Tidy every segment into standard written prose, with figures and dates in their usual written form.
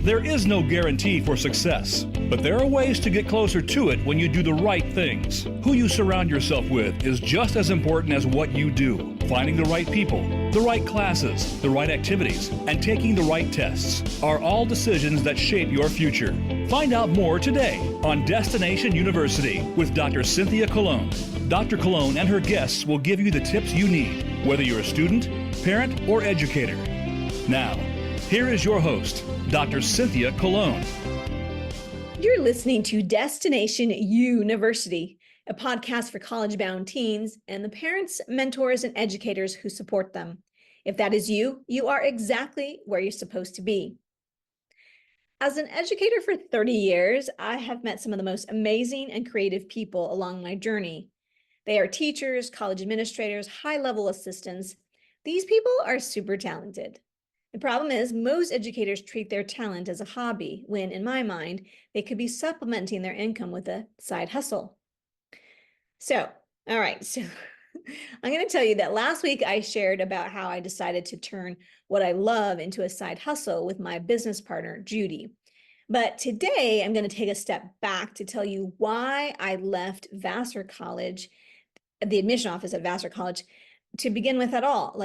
There is no guarantee for success, but there are ways to get closer to it when you do the right things. Who you surround yourself with is just as important as what you do. Finding the right people, the right classes, the right activities, and taking the right tests are all decisions that shape your future. Find out more today on Destination University with Dr. Cynthia Colon. Dr. Colon and her guests will give you the tips you need, whether you're a student, parent, or educator. Now, here is your host, Dr. Cynthia Colon. You're listening to Destination University, a podcast for college-bound teens and the parents, mentors, and educators who support them. If that is you, you are exactly where you're supposed to be. As an educator for 30 years, I have met some of the most amazing and creative people along my journey. They are teachers, college administrators, high-level assistants. These people are super talented. The problem is most educators treat their talent as a hobby when, in my mind, they could be supplementing their income with a side hustle. So, all right, so I'm going to tell you that last week I shared about how I decided to turn what I love into a side hustle with my business partner, Judy. But today I'm going to take a step back to tell you why I left Vassar College, the admission office at Vassar College, to begin with at all.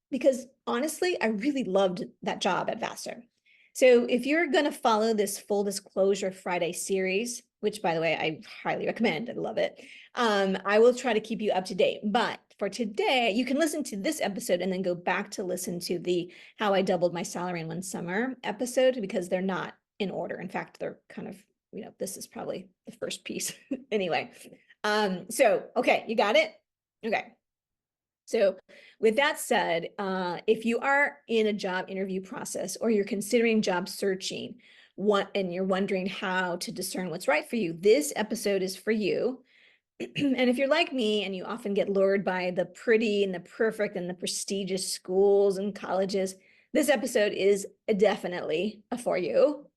Because honestly, I really loved that job at Vassar. So if you're going to follow this Full Disclosure Friday series, which by the way, I highly recommend, I love it, I will try to keep you up to date. But for today, you can listen to this episode and then go back to listen to the How I Doubled My Salary in One Summer episode, because they're not in order. In fact, they're kind of, this is probably the first piece anyway. Okay, you got it? Okay. So with that said, if you are in a job interview process or you're considering job searching, and you're wondering how to discern what's right for you, this episode is for you. And if you're like me and you often get lured by the pretty and the perfect and the prestigious schools and colleges, this episode is definitely for you.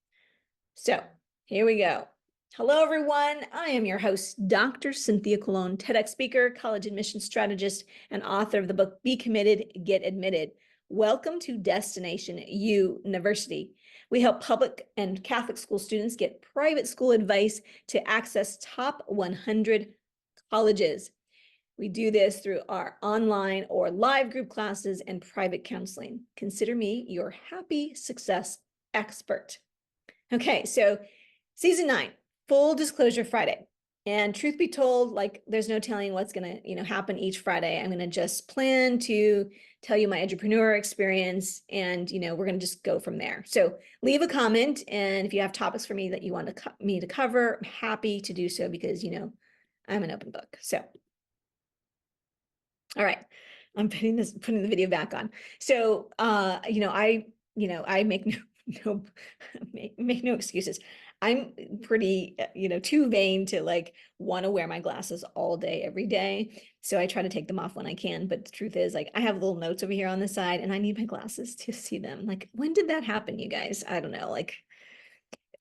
So here we go. Hello, everyone. I am your host, Dr. Cynthia Colon, TEDx speaker, college admissions strategist, and author of the book, Be Committed, Get Admitted. Welcome to Destination University. We help public and Catholic school students get private school advice to access top 100 colleges. We do this through our online or live group classes and private counseling. Consider me your happy success expert. Okay, so season 9. Full Disclosure Friday. And truth be told, there's no telling what's going to, happen each Friday. I'm going to just plan to tell you my edupreneur experience, and, we're going to just go from there. So leave a comment. And if you have topics for me that you want me to cover, I'm happy to do so because, I'm an open book. So, all right, I'm putting the video back on. So, I make make no excuses. I'm pretty, too vain to want to wear my glasses all day, every day. So I try to take them off when I can. But the truth is, I have little notes over here on the side and I need my glasses to see them. When did that happen, you guys? I don't know.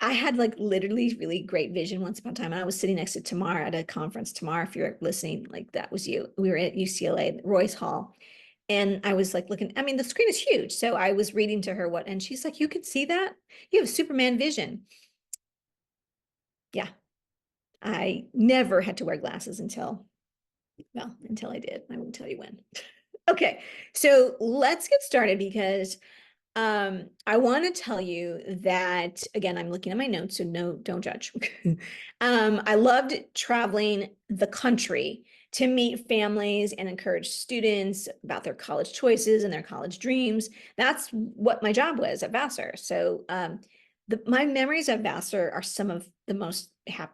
I had literally really great vision once upon a time. And I was sitting next to Tamar at a conference. Tamar, if you're listening, that was you. We were at UCLA, Royce Hall. And I was looking, the screen is huge. So I was reading to her and she's like, you could see that? You have Superman vision. Yeah, I never had to wear glasses until I did. I won't tell you when. Okay, so let's get started because I want to tell you that, again, I'm looking at my notes, so no, don't judge. I loved traveling the country to meet families and encourage students about their college choices and their college dreams. That's what my job was at Vassar. So my memories of Vassar are some of the most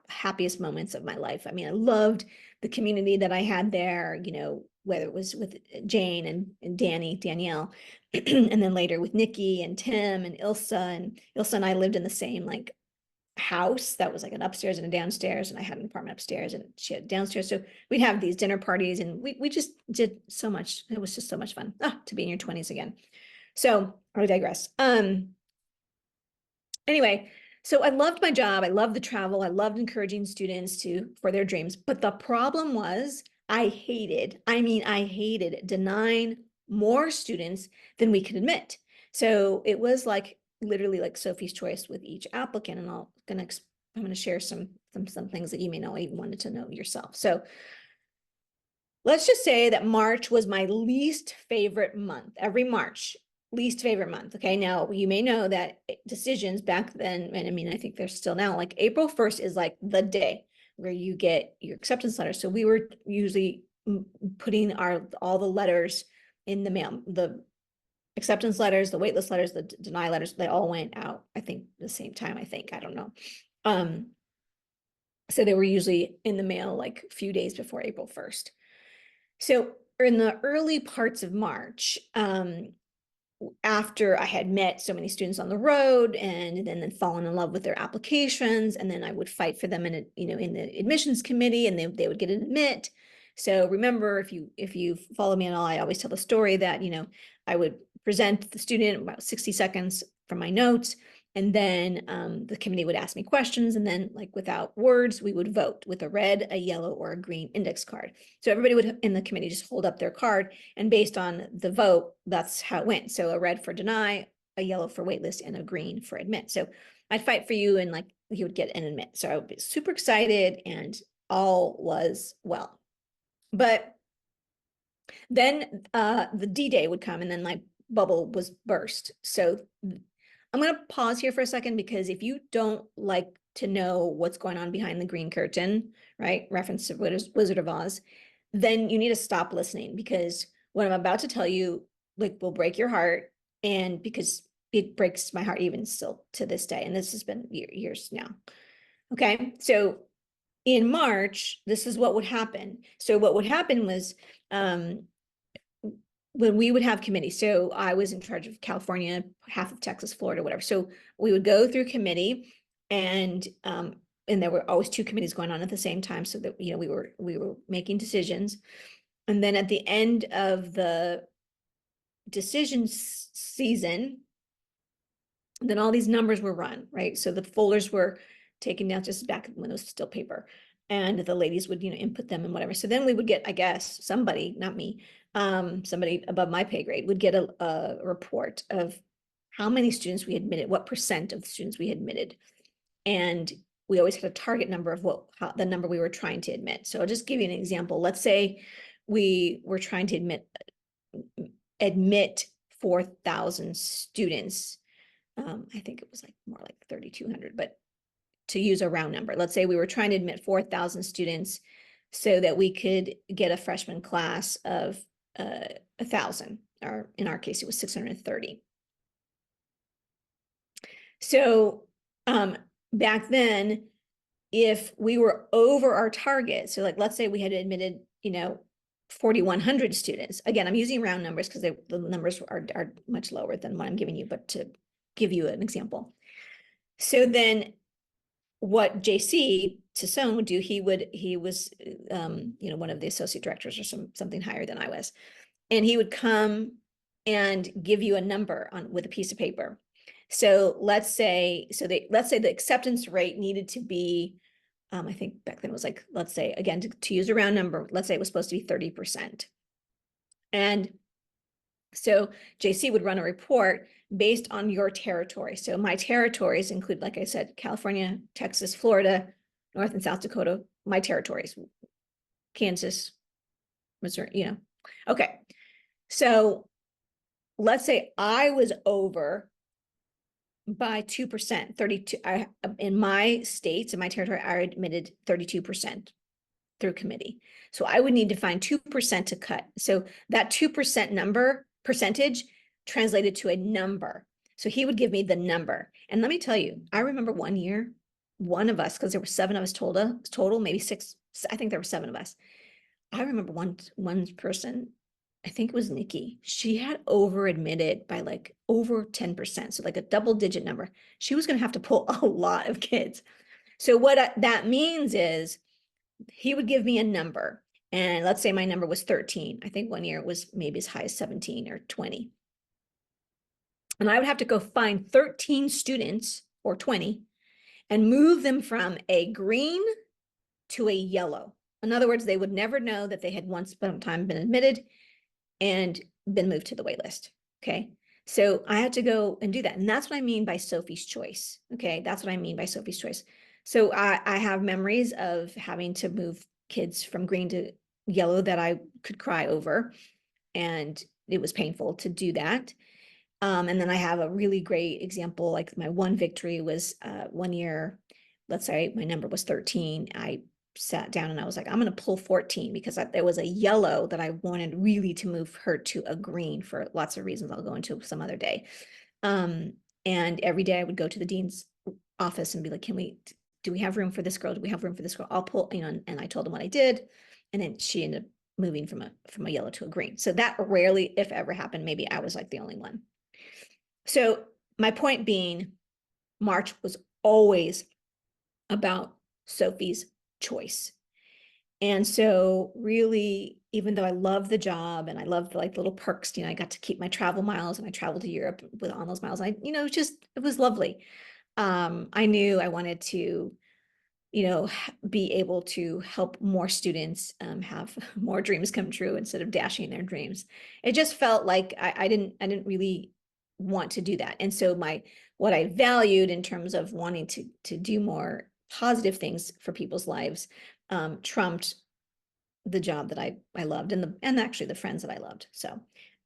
happiest moments of my life. I loved the community that I had there, whether it was with Jane and Danielle, and then later with Nikki and Tim and Ilsa. And Ilsa and I lived in the same house that was an upstairs and a downstairs, and I had an apartment upstairs and she had downstairs. So we'd have these dinner parties and we just did so much. It was just so much fun to be in your 20s again. So I digress. Anyway, so I loved my job. I loved the travel. I loved encouraging students for their dreams. But the problem was I hated denying more students than we could admit. So it was literally like Sophie's choice with each applicant, and I'm gonna share some things that you may not even wanted to know yourself. So let's just say that March was my least favorite month. Every March, least favorite month. Okay, now you may know that decisions back then, and I mean, I think they're still now, like April 1st is like the day where you get your acceptance letter. So we were usually putting all the letters in the mail, the acceptance letters, the waitlist letters, the deny letters, they all went out, I think, the same time, I don't know. So they were usually in the mail like a few days before April 1st. So in the early parts of March, after I had met so many students on the road and then fallen in love with their applications, and then I would fight for them in the admissions committee, and they would get an admit. So remember, if you follow me at all, I always tell the story that, I would present the student about 60 seconds from my notes, and then the committee would ask me questions, and then, like, without words, we would vote with a red, a yellow, or a green index card. So everybody would in the committee just hold up their card, and based on the vote, that's how it went. So a red for deny, a yellow for waitlist, and a green for admit. So I'd fight for you, and like you would get an admit. So I would be super excited, and all was well. But then the D-Day would come, and then my bubble was burst. So I'm going to pause here for a second, because if you don't like to know what's going on behind the green curtain, right, reference to Wizard of Oz, then you need to stop listening, because what I'm about to tell you, like, will break your heart, and because it breaks my heart even still to this day, and this has been years now. Okay, so in March, this is what would happen. So what would happen was, when we would have committees, so I was in charge of California, half of Texas, Florida, whatever. So we would go through committee, and there were always two committees going on at the same time, so that, we were making decisions. And then at the end of the decision season, then all these numbers were run, right? So the folders were taken down, just back when it was still paper, and the ladies would, input them and whatever. So then we would get, I guess, somebody, not me, somebody above my pay grade would get a report of how many students we admitted, what percent of the students we admitted. And we always had a target number of the number we were trying to admit. So I'll just give you an example. Let's say we were trying to admit 4,000 students. I think it was like more like 3,200, but to use a round number, let's say we were trying to admit 4,000 students so that we could get a freshman class of 1,000, or in our case, it was 630. So back then, if we were over our target, so like, let's say we had admitted, 4,100 students. Again, I'm using round numbers because the numbers are much lower than what I'm giving you, but to give you an example. So then what JC Tassone would do, he was, one of the associate directors or something higher than I was. And he would come and give you a number with a piece of paper. So let's say the acceptance rate needed to be, I think back then it was like, let's say, again, to use a round number, let's say it was supposed to be 30%. And so JC would run a report based on your territory. So my territories include, like I said, California, Texas, Florida, North and South Dakota, my territories, Kansas, Missouri, Okay. So let's say I was over by 2%, 32. In my states, in my territory, I admitted 32% through committee. So I would need to find 2% to cut. So that 2% percentage translated to a number. So he would give me the number. And let me tell you, I remember one year, one of us, because there were 7 of us total, maybe 6, I think there were 7 of us. I remember one person, I think it was Nikki. She had over admitted by like over 10%. So like a double-digit number. She was going to have to pull a lot of kids. So what that means is he would give me a number. And let's say my number was 13. I think one year it was maybe as high as 17 or 20. And I would have to go find 13 students or 20 and move them from a green to a yellow. In other words, they would never know that they had once upon a time been admitted and been moved to the wait list. Okay. So I had to go and do that. And that's what I mean by Sophie's choice. Okay. That's what I mean by Sophie's choice. So I have memories of having to move kids from green to yellow that I could cry over. And it was painful to do that. And then I have a really great example, like my one victory was one year, let's say my number was 13. I sat down and I was like, I'm going to pull 14 because there was a yellow that I wanted really to move her to a green for lots of reasons I'll go into some other day. And every day I would go to the dean's office and be like, do we have room for this girl? Do we have room for this girl? I'll pull, and I told him what I did. And then she ended up moving from a yellow to a green. So that rarely, if ever, happened. Maybe I was like the only one. So my point being, March was always about Sophie's choice. And so really, even though I love the job and I love the like little perks, I got to keep my travel miles and I traveled to Europe on those miles. It was lovely. I knew I wanted to, be able to help more students have more dreams come true instead of dashing their dreams. It just felt like I didn't really want to do that. And so what I valued in terms of wanting to do more positive things for people's lives trumped the job that I loved and actually the friends that I loved. So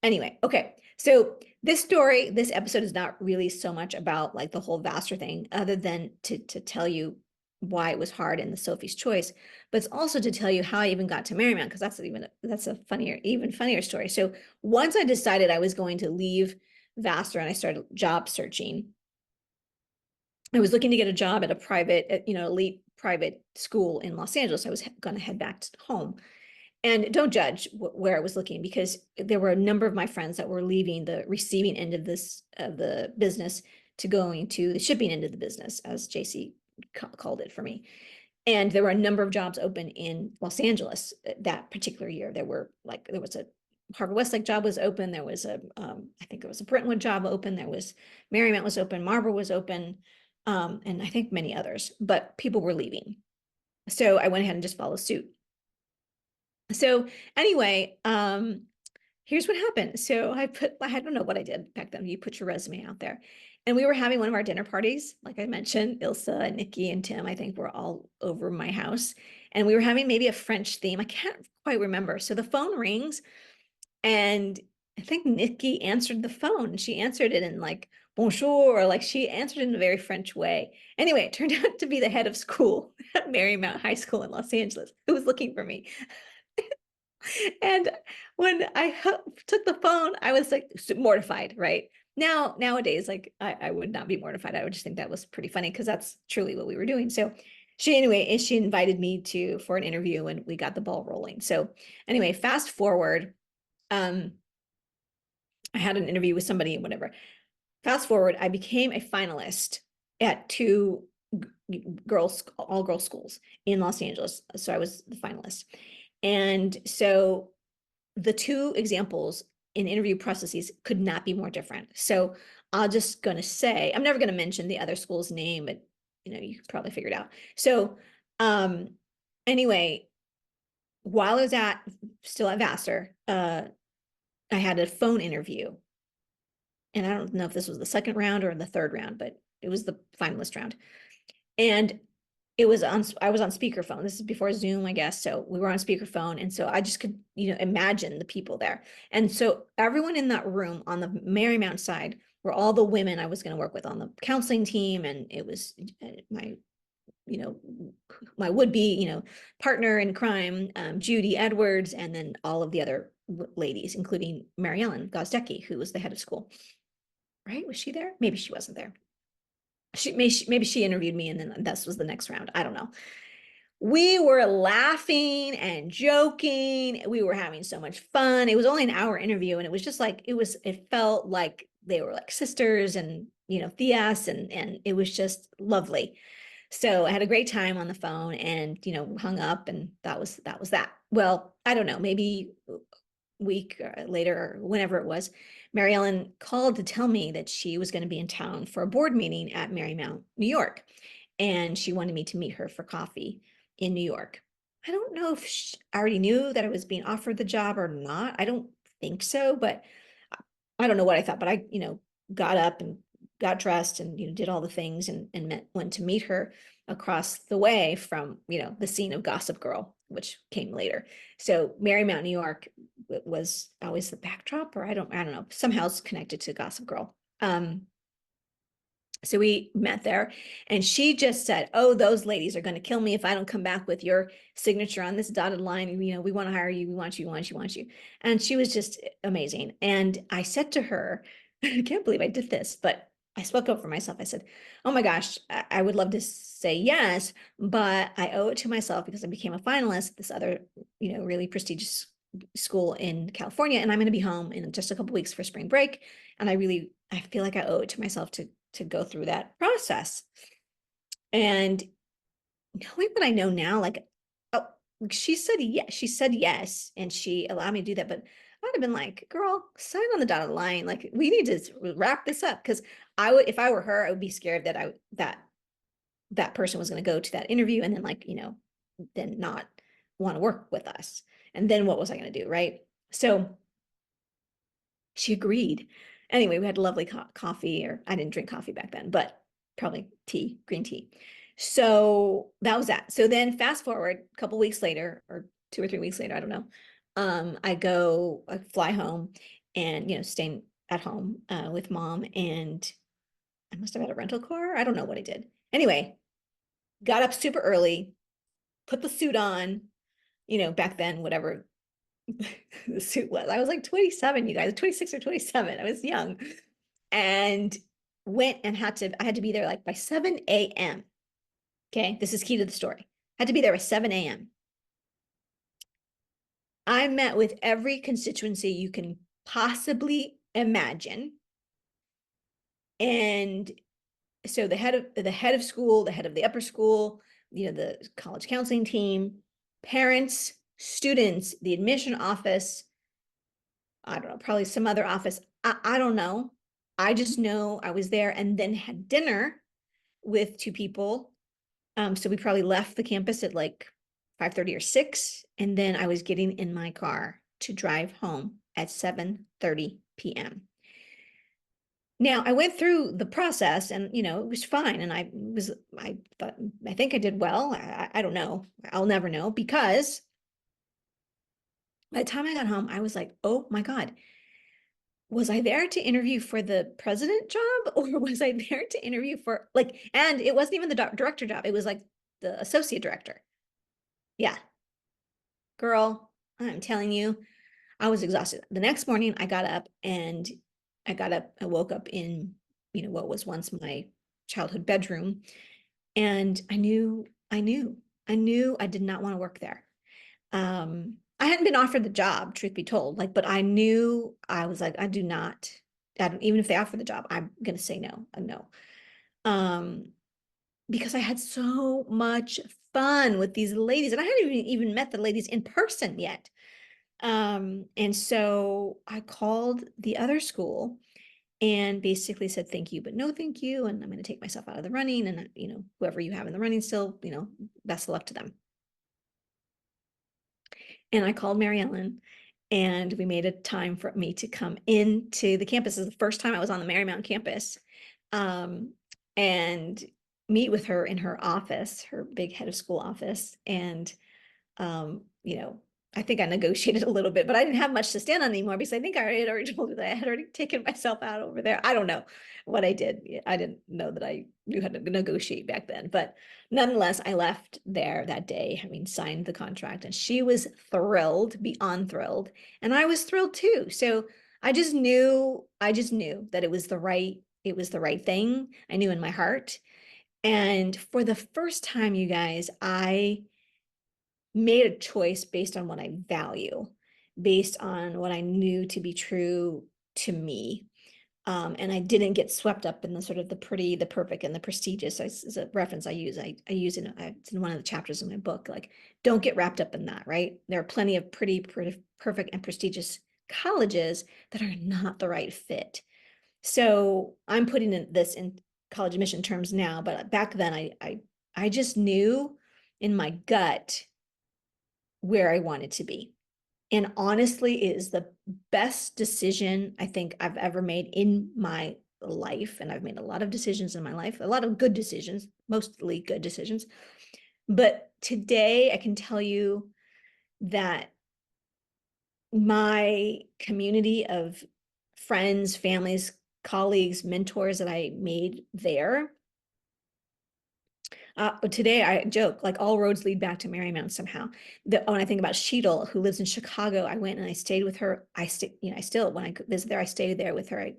anyway, okay. So this episode is not really so much about like the whole Vassar thing, other than to tell you why it was hard in the Sophie's choice, but it's also to tell you how I even got to Marymount, because that's a even funnier story. So once I decided I was going to leave Vassar and I started job searching, I was looking to get a job at a private, elite private school in Los Angeles. I was going to head back to home. And don't judge where I was looking, because there were a number of my friends that were leaving the receiving end of the business to going to the shipping end of the business, as JC called it for me. And there were a number of jobs open in Los Angeles that particular year. There was a Harvard Westlake job was open. There was I think there was a Brentwood job open. There was Marymount was open. Marlboro was open. And I think many others, but people were leaving. So I went ahead and just followed suit. So anyway, here's what happened. So I don't know what I did back then. You put your resume out there. And we were having one of our dinner parties. Like I mentioned, Ilsa and Nikki and Tim, I think, were all over my house. And we were having maybe a French theme. I can't quite remember. So the phone rings and I think Nikki answered the phone. She answered it in like, bonjour, or like she answered in a very French way. Anyway, it turned out to be the head of school at Marymount High School in Los Angeles, who was looking for me. And when I took the phone, I was like mortified, right? Nowadays, like I would not be mortified. I would just think that was pretty funny because that's truly what we were doing. So she invited me for an interview and we got the ball rolling. So anyway, fast forward, I had an interview with somebody and whatever. Fast forward, I became a finalist at two all girls schools in Los Angeles. So I was the finalist. And so the two examples in interview processes could not be more different. So I'm just going to say, I'm never going to mention the other school's name, but you can probably figure it out. So anyway, while I was still at Vassar, I had a phone interview. And I don't know if this was the second round or the third round, but it was the finalist round. And I was on speakerphone. This is before Zoom, I guess. So we were on speakerphone. And so I just could, imagine the people there. And so everyone in that room on the Marymount side were all the women I was going to work with on the counseling team. And it was my would-be, partner in crime, Judy Edwards, and then all of the other ladies, including Mary Ellen Gozdecki, who was the head of school. Right? Was she there? Maybe she wasn't there. Maybe she interviewed me and then this was the next round. I don't know. We were laughing and joking. We were having so much fun. It was only an hour interview and it was just like, it felt like they were like sisters and, Theas and it was just lovely. So I had a great time on the phone and, hung up and that was that. Well, I don't know, maybe a week later or whenever it was, Mary Ellen called to tell me that she was going to be in town for a board meeting at Marymount, New York. And she wanted me to meet her for coffee in New York. I don't know if she already knew that I was being offered the job or not. I don't think so, but I don't know what I thought, but I, got up and got dressed and, did all the things and went to meet her across the way from, the scene of Gossip Girl, which came later. So Marymount, New York was always the backdrop, or I don't know, somehow it's connected to Gossip Girl. So we met there and she just said, oh, those ladies are going to kill me if I don't come back with your signature on this dotted line. We want to hire you. We want you, want you, want you. And she was just amazing. And I said to her, I can't believe I did this, but I spoke up for myself. I said, oh my gosh, I would love to say yes, but I owe it to myself because I became a finalist at this other, really prestigious school in California. And I'm going to be home in just a couple weeks for spring break. And I feel like I owe it to myself to go through that process. And knowing what I know now, like, oh, she said yes, and she allowed me to do that. But I'd have been like, girl, sign on the dotted line. Like, we need to wrap this up. Because I would, if I were her, I would be scared that that person was going to go to that interview and then, like, then not want to work with us. And then what was I going to do, right? So she agreed. Anyway, we had lovely coffee, or I didn't drink coffee back then, but probably tea, green tea. So that was that. So then fast forward a couple weeks later, or 2 or 3 weeks later, I don't know. I fly home and, staying at home with mom, and I must have had a rental car. I don't know what I did. Anyway, got up super early, put the suit on, back then, whatever the suit was. I was like 27, you guys, 26 or 27. I was young, and went and I had to be there like by 7 a.m. Okay, this is key to the story. I had to be there by 7 a.m. I met with every constituency you can possibly imagine. And so the head of school, the head of the upper school, the college counseling team, parents, students, the admission office, I don't know, probably some other office. I don't know. I just know I was there, and then had dinner with 2 people. So we probably left the campus at like 5:30 or 6. And then I was getting in my car to drive home at 7:30 p.m. Now I went through the process, and, it was fine. And I thought, I think I did well. I don't know. I'll never know, because by the time I got home, I was like, oh my God, was I there to interview for the president job, or was I there to interview for, like, and it wasn't even the director job. It was like the associate director. Yeah. Girl, I'm telling you, I was exhausted. The next morning I got up, I woke up in, what was once my childhood bedroom. And I knew I did not want to work there. I hadn't been offered the job, truth be told, like, but I knew, I was like, even if they offer the job, I'm going to say no, no. Because I had so much fun with these ladies, and I hadn't even met the ladies in person yet. And so I called the other school and basically said, thank you, but no, thank you. And I'm going to take myself out of the running, and, whoever you have in the running still, best of luck to them. And I called Mary Ellen, and we made a time for me to come into the campus. This is the first time I was on the Marymount campus, and meet with her in her office, her big head of school office. And, I think I negotiated a little bit, but I didn't have much to stand on anymore, because I think I had already told her that I had already taken myself out over there. I don't know what I did. I didn't know that I knew how to negotiate back then, but nonetheless, I left there that day having signed the contract, and she was thrilled, beyond thrilled. And I was thrilled too. So I just knew that it was the right thing. I knew in my heart. And for the first time, you guys, I made a choice based on what I value, based on what I knew to be true to me. And I didn't get swept up in the sort of the pretty, the perfect, and the prestigious. As a reference I use it's in one of the chapters in my book, like, don't get wrapped up in that, right? There are plenty of pretty, perfect, and prestigious colleges that are not the right fit. So I'm putting this in college admission terms now, but back then I just knew in my gut where I wanted to be. and honestly is the best decision I think I've ever made in my life. And I've made a lot of decisions in my life, a lot of good decisions, mostly good decisions. But today I can tell you that my community of friends, families, colleagues, mentors that I made there. Today I joke, like all roads lead back to Marymount somehow. When I think about Sheetal, who lives in Chicago, I went and I stayed with her. I still, when I visit there, I stayed there with her.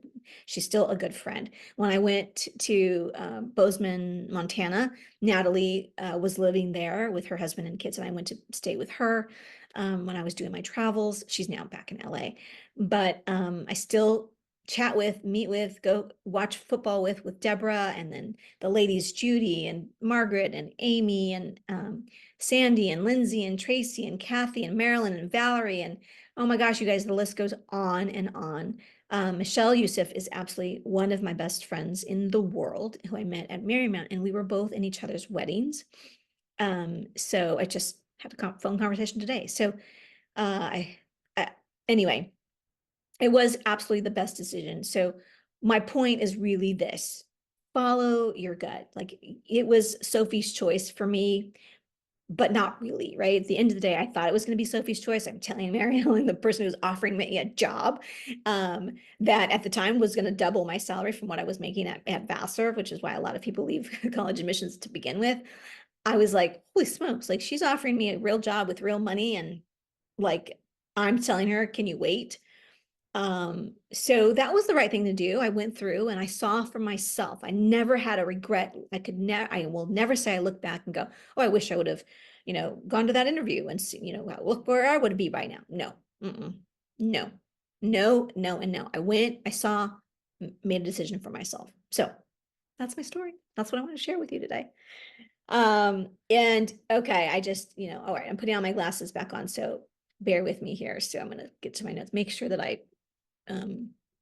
She's still a good friend. When I went to Bozeman, Montana, Natalie was living there with her husband and kids, and I went to stay with her when I was doing my travels. She's now back in LA, but I still chat with, meet with, go watch football with Deborah, and then the ladies, Judy and Margaret and Amy and Sandy and Lindsay and Tracy and Kathy and Marilyn and Valerie. And oh my gosh, you guys, the list goes on and on. Michelle Youssef is absolutely one of my best friends in the world, who I met at Marymount, and we were both in each other's weddings. So I just had a phone conversation today. So anyway, it was absolutely the best decision. So my point is really this: follow your gut. Like, it was Sophie's choice for me, but not really, right? At the end of the day, I thought it was going to be Sophie's choice. I'm telling Mary Ellen, the person who was offering me a job, that at the time was going to double my salary from what I was making at Vassar, which is why a lot of people leave college admissions to begin with. I was like, holy smokes, like, she's offering me a real job with real money, and like, I'm telling her, can you wait? So that was the right thing to do. I went through and I saw for myself. I never had a regret. I will never say I look back and go, oh, I wish I would have, gone to that interview and see, look where I would be by now. No, no, no, no, and no. I went, I saw, made a decision for myself. So that's my story. That's what I want to share with you today. And okay, I just, all right, I'm putting all my glasses back on. So bear with me here. So I'm going to get to my notes, make sure that I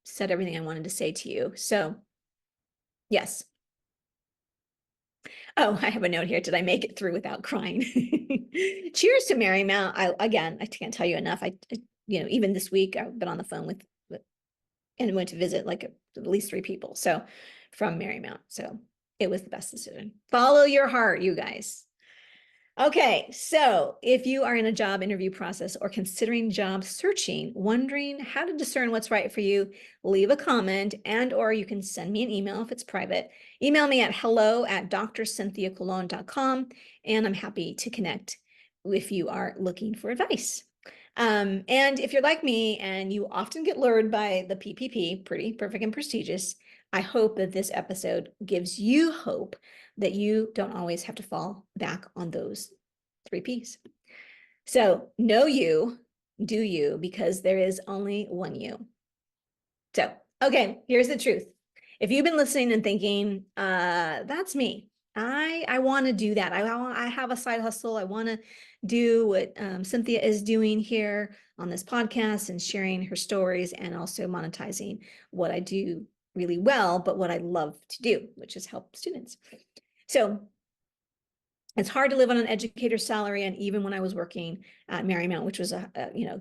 said everything I wanted to say to you. So yes. Oh, I have a note here. Did I make it through without crying? Cheers to Marymount. I can't tell you enough. Even this week I've been on the phone with and went to visit like at least 3 people. So from Marymount. So it was the best decision. Follow your heart, you guys. Okay, so if you are in a job interview process or considering job searching, wondering how to discern what's right for you, leave a comment, or you can send me an email if it's private. Email me at hello@drcynthiacolon.com, and I'm happy to connect if you are looking for advice. And if you're like me and you often get lured by the PPP, pretty, perfect, and prestigious, I hope that this episode gives you hope that you don't always have to fall back on those 3 Ps. So know you, do you, because there is only one you. So, okay, here's the truth. If you've been listening and thinking, that's me, I want to do that. I have a side hustle. I want to do what Cynthia is doing here on this podcast and sharing her stories, and also monetizing what I do really well, but what I love to do, which is help students. So it's hard to live on an educator's salary. And even when I was working at Marymount, which was a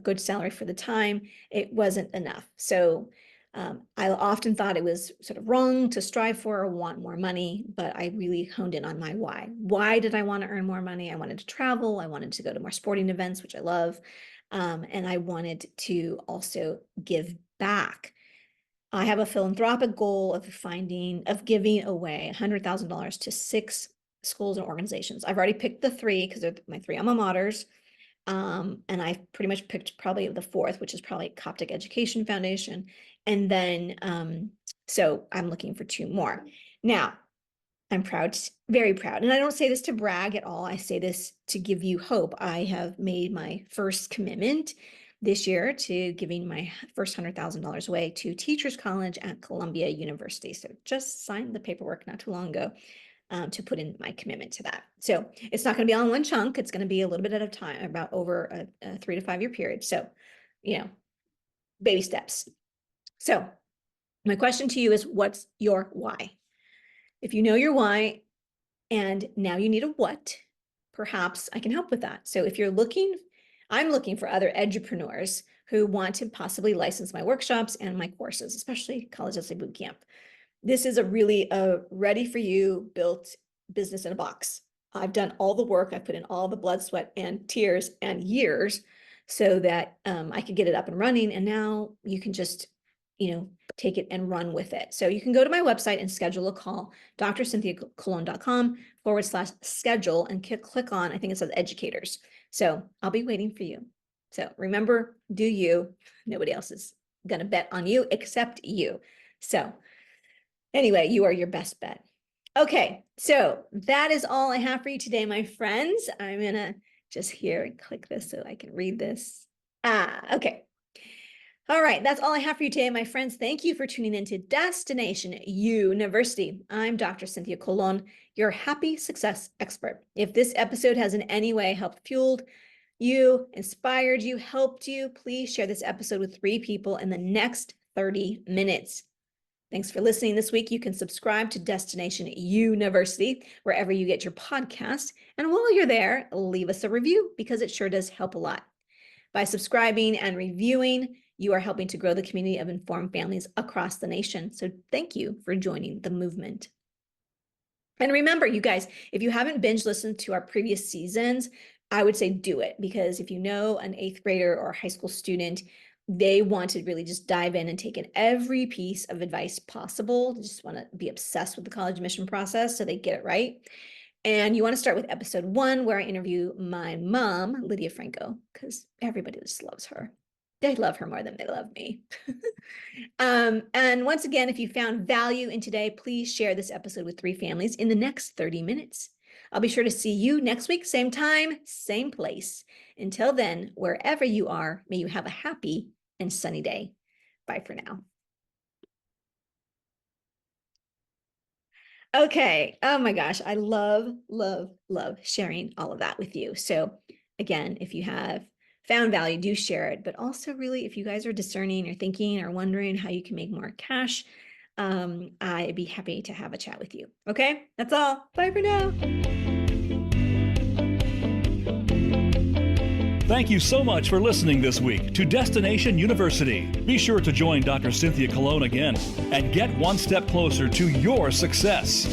good salary for the time, it wasn't enough. So I often thought it was sort of wrong to strive for or want more money, but I really honed in on my why. Why did I want to earn more money? I wanted to travel. I wanted to go to more sporting events, which I love. And I wanted to also give back. I have a philanthropic goal of giving away $100,000 to 6 schools and organizations. I've already picked the 3 because they're my 3 alma maters. And I've pretty much picked probably the 4th, which is probably Coptic Education Foundation. And then, so I'm looking for 2 more. Now, I'm proud, very proud. And I don't say this to brag at all. I say this to give you hope. I have made my first commitment this year to giving my first $100,000 away to Teachers College at Columbia University. So just signed the paperwork not too long ago to put in my commitment to that. So it's not going to be on one chunk. It's going to be a little bit at a time, about over a 3 to 5 year period. So, baby steps. So my question to you is, what's your why? If you know your why and now you need a what, perhaps I can help with that. So if you're looking, I'm looking for other edupreneurs who want to possibly license my workshops and my courses, especially College Essay Bootcamp. This is a really ready for you built business in a box. I've done all the work. I've put in all the blood, sweat, and tears and years so that I could get it up and running. And now you can just, take it and run with it. So you can go to my website and schedule a call, drcynthiacolon.com/schedule, and click on, I think it says educators. So I'll be waiting for you. So remember, do you. Nobody else is going to bet on you except you. So anyway, you are your best bet. Okay, so that is all I have for you today, my friends. I'm going to just here and click this so I can read this. Okay. All right, that's all I have for you today, my friends. Thank you for tuning into Destination University. I'm Dr. Cynthia Colon, your happy success expert. If this episode has in any way helped fueled you, inspired you, helped you, please share this episode with 3 people in the next 30 minutes. Thanks for listening this week. You can subscribe to Destination University wherever you get your podcast. And while you're there, leave us a review because it sure does help a lot. By subscribing and reviewing, you are helping to grow the community of informed families across the nation. So thank you for joining the movement. And remember, you guys, if you haven't binge listened to our previous seasons, I would say do it, because if you know an 8th grader or a high school student, they want to really just dive in and take in every piece of advice possible. They just want to be obsessed with the college admission process so they get it right. And you want to start with episode 1, where I interview my mom, Lydia Franco, because everybody just loves her. They love her more than they love me. And once again, if you found value in today, please share this episode with 3 families in the next 30 minutes. I'll be sure to see you next week, same time, same place. Until then, wherever you are, may you have a happy and sunny day. Bye for now. Okay. Oh my gosh. I love, love, love sharing all of that with you. So again, if you have found value, do share it. But also really, if you guys are discerning or thinking or wondering how you can make more cash, I'd be happy to have a chat with you. Okay. That's all. Bye for now. Thank you so much for listening this week to Destination University. Be sure to join Dr. Cynthia Colon again and get one step closer to your success.